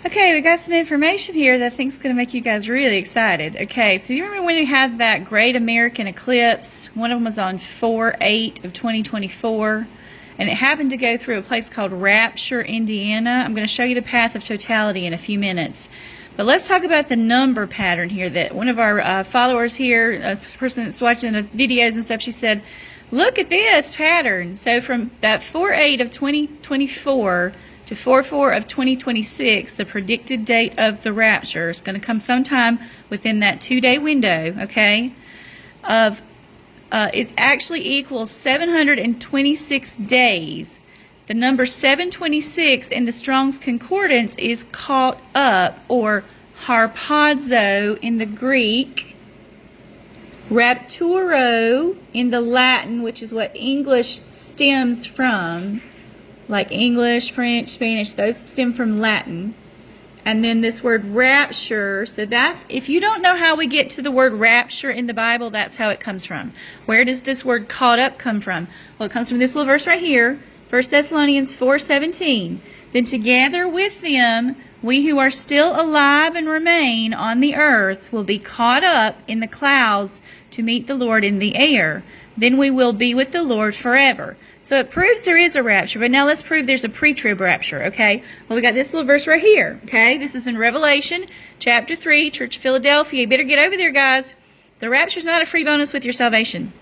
Okay, we got some information here that I think is going to make you guys really excited. Okay, so you remember when we had that great American eclipse? One of them was on 4/8 of 2024, and it happened to go through a place called Rapture, Indiana. I'm going to show you the path of totality in a few minutes. But let's talk about the number pattern here that one of our followers here, a person that's watching the videos and stuff, she said, look at this pattern. So from that 4/8 of 2024 to 4/4 of 2026, the predicted date of the rapture is going to come sometime within that 2-day window, okay? It actually equals 726 days. The number 726 in the Strong's Concordance is caught up, or harpazo in the Greek, rapturo in the Latin, which is what English stems from, like English, French, Spanish, those stem from Latin. And then this word rapture, so that's, if you don't know how we get to the word rapture in the Bible, that's how it comes from. Where does this word caught up come from? Well, it comes from this little verse right here, 1 Thessalonians 4:17. Then together with them, we who are still alive and remain on the earth will be caught up in the clouds to meet the Lord in the air. Then we will be with the Lord forever. So it proves there is a rapture, but now let's prove there's a pre-trib rapture, okay? Well, we got this little verse right here, okay? This is in Revelation chapter 3, Church of Philadelphia. You better get over there, guys. The rapture is not a free bonus with your salvation.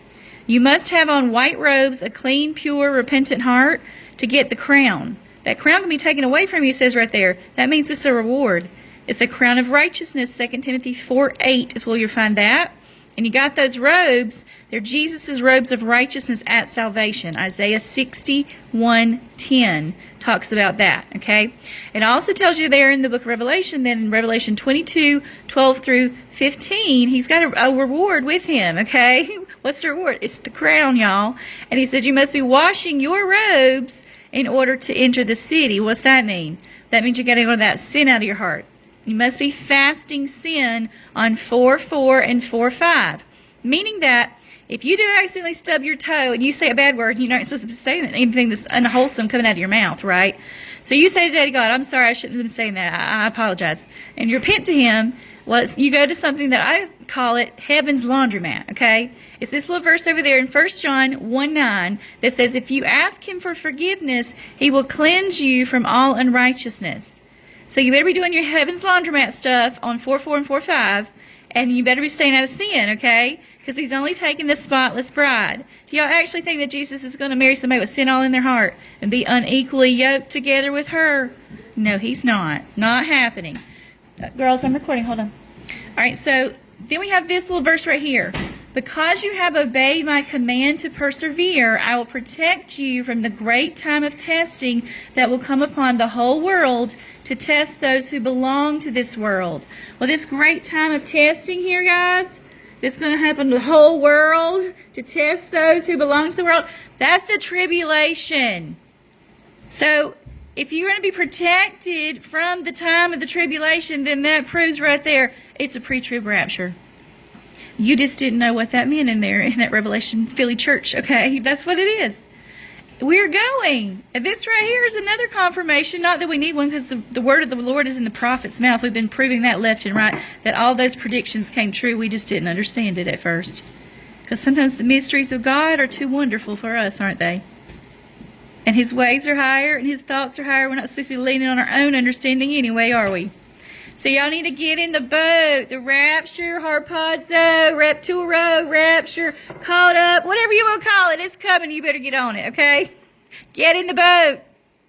You must have on white robes, a clean, pure, repentant heart to get the crown. That crown can be taken away from you, it says right there. That means it's a reward. It's a crown of righteousness. 2 Timothy 4:8 is where you'll find that. And you got those robes. They're Jesus' robes of righteousness at salvation. Isaiah 61:10 talks about that, okay? It also tells you there in the book of Revelation, then in Revelation 22:12 through 15, he's got a reward with him, okay? What's the reward? It's the crown, y'all. And he says you must be washing your robes in order to enter the city. What's that mean? That means you got to get that sin out of your heart. You must be fasting sin on 4/4 and 4/5. Meaning that if you do accidentally stub your toe and you say a bad word, you're not supposed to say anything that's unwholesome coming out of your mouth, right? So you say to Daddy God, I'm sorry, I shouldn't have been saying that. I apologize. And you repent to him. Well, you go to something that I call it heaven's laundromat, okay? It's this little verse over there in 1 John 1:9 that says, if you ask him for forgiveness, he will cleanse you from all unrighteousness. So you better be doing your heaven's laundromat stuff on 4/4 and 4/5, and you better be staying out of sin, okay? Because he's only taking the spotless bride. Do y'all actually think that Jesus is going to marry somebody with sin all in their heart and be unequally yoked together with her? No, he's not. Not happening. Girls, I'm recording. Hold on. All right, so then we have this little verse right here. Because you have obeyed my command to persevere, I will protect you from the great time of testing that will come upon the whole world to test those who belong to this world. Well, this great time of testing here, guys, that's going to happen to the whole world to test those who belong to the world, that's the tribulation. So if you're going to be protected from the time of the tribulation, then that proves right there it's a pre-trib rapture. You just didn't know what that meant in there in that Revelation Philly church, okay? That's what it is. We're going. And this right here is another confirmation. Not that we need one, because the word of the Lord is in the prophet's mouth. We've been proving that left and right, that all those predictions came true. We just didn't understand it at first. Because sometimes the mysteries of God are too wonderful for us, aren't they? And his ways are higher and his thoughts are higher. We're not supposed to be leaning on our own understanding anyway, are we? So y'all need to get in the boat. The rapture, harpazo, rapturo, rapture, caught up, whatever you want to call it, it's coming. You better get on it, okay? Get in the boat.